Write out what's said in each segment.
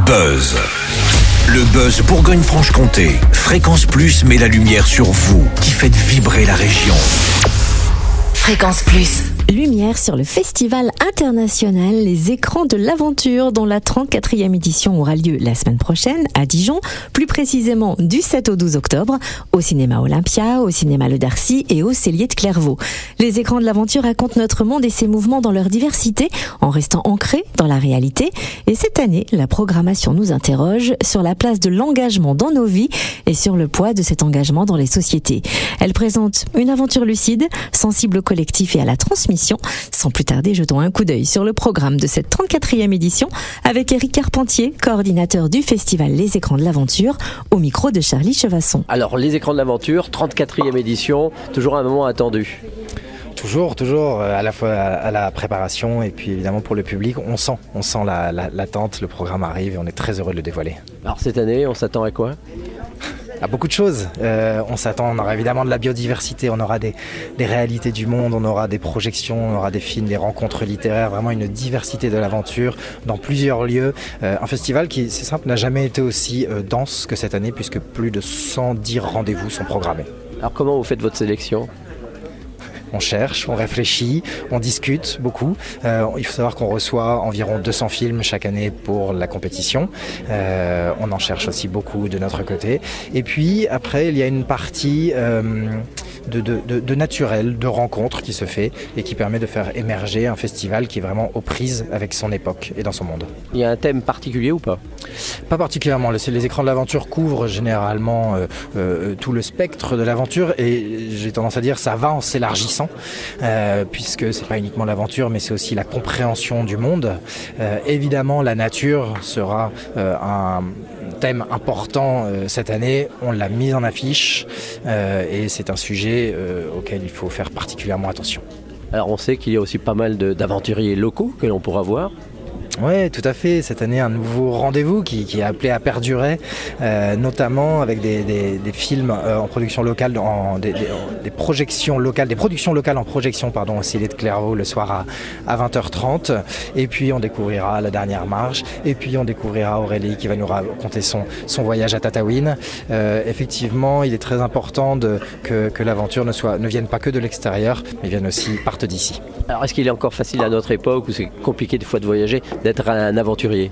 Buzz. Le Buzz Bourgogne-Franche-Comté. Fréquence Plus met la lumière sur vous qui faites vibrer la région. Fréquence Plus. Lumière sur le festival international Les Écrans de l'Aventure, dont la 34e édition aura lieu la semaine prochaine à Dijon, plus précisément du 7 au 12 octobre, au cinéma Olympia, au cinéma Le Darcy et au Cellier de Clairvaux. Les Écrans de l'Aventure racontent notre monde et ses mouvements dans leur diversité, en restant ancrés dans la réalité. Et cette année, la programmation nous interroge sur la place de l'engagement dans nos vies et sur le poids de cet engagement dans les sociétés. Elle présente une aventure lucide, sensible au collectif et à la transmission. Sans plus tarder, jetons un coup d'œil sur le programme de cette 34e édition avec Éric Carpentier, coordinateur du festival Les Écrans de l'Aventure, au micro de Charlie Chevasson. Alors, Les Écrans de l'Aventure, 34e édition, toujours un moment attendu. Toujours, à la fois à la préparation et puis évidemment pour le public, on sent l'attente, le programme arrive et on est très heureux de le dévoiler. Alors cette année, on s'attend à quoi ? À beaucoup de choses. On aura évidemment de la biodiversité, on aura des réalités du monde, on aura des projections, on aura des films, des rencontres littéraires, vraiment une diversité de l'aventure dans plusieurs lieux. Un festival qui, c'est simple, n'a jamais été aussi dense que cette année puisque plus de 110 rendez-vous sont programmés. Alors comment vous faites votre sélection ? On cherche, on réfléchit, on discute beaucoup. Il faut savoir qu'on reçoit environ 200 films chaque année pour la compétition. On en cherche aussi beaucoup de notre côté. Et puis après, il y a une partie de naturel, de rencontre qui se fait et qui permet de faire émerger un festival qui est vraiment aux prises avec son époque et dans son monde. Il y a un thème particulier ou pas ? Pas particulièrement. Les Écrans de l'Aventure couvrent généralement tout le spectre de l'aventure et j'ai tendance à dire ça va en s'élargissant puisque c'est pas uniquement l'aventure mais c'est aussi la compréhension du monde. Évidemment la nature sera un thème important cette année, on l'a mis en affiche et c'est un sujet auquel il faut faire particulièrement attention. Alors on sait qu'il y a aussi pas mal d'aventuriers locaux que l'on pourra voir. Oui, tout à fait. Cette année, un nouveau rendez-vous qui est appelé à perdurer, notamment avec des films en production locale, des productions locales en projection, au Cellier de Clairvaux le soir à 20h30. Et puis on découvrira La Dernière Marche. Et puis on découvrira Aurélie qui va nous raconter son voyage à Tataouine. Effectivement, il est très important que l'aventure ne vienne pas que de l'extérieur, mais parte d'ici. Alors est-ce qu'il est encore facile à notre époque où c'est compliqué des fois de voyager, d'être un aventurier ?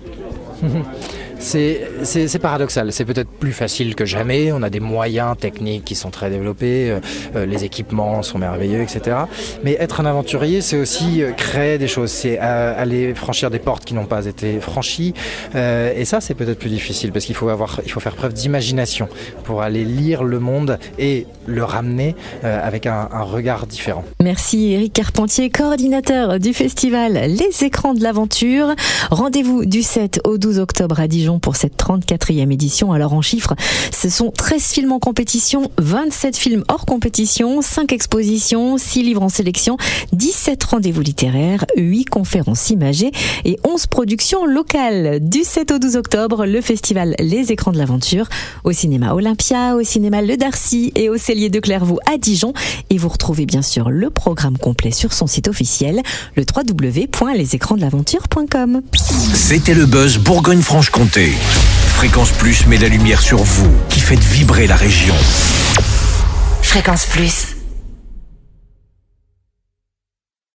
C'est paradoxal, c'est peut-être plus facile que jamais, on a des moyens techniques qui sont très développés, les équipements sont merveilleux, etc. Mais être un aventurier, c'est aussi créer des choses, c'est aller franchir des portes qui n'ont pas été franchies, et ça c'est peut-être plus difficile parce qu'il faut faire preuve d'imagination pour aller lire le monde et le ramener avec un regard différent. Merci Éric Carpentier, coordinateur du festival Les Écrans de l'Aventure. Rendez-vous du 7 au 12 octobre à Dijon pour cette 34e édition. Alors en chiffres, ce sont 13 films en compétition, 27 films hors compétition, 5 expositions, 6 livres en sélection, 17 rendez-vous littéraires, 8 conférences imagées et 11 productions locales. Du 7 au 12 octobre, le festival Les Écrans de l'Aventure au cinéma Olympia, au cinéma Le Darcy et au Cellier de Clairvaux à Dijon. Et vous retrouvez bien sûr le programme complet sur son site officiel, le www.lesécransdelaventure.com. C'était le Buzz Bourgogne-Franche-Comté. Fréquence Plus met la lumière sur vous qui faites vibrer la région. Fréquence Plus.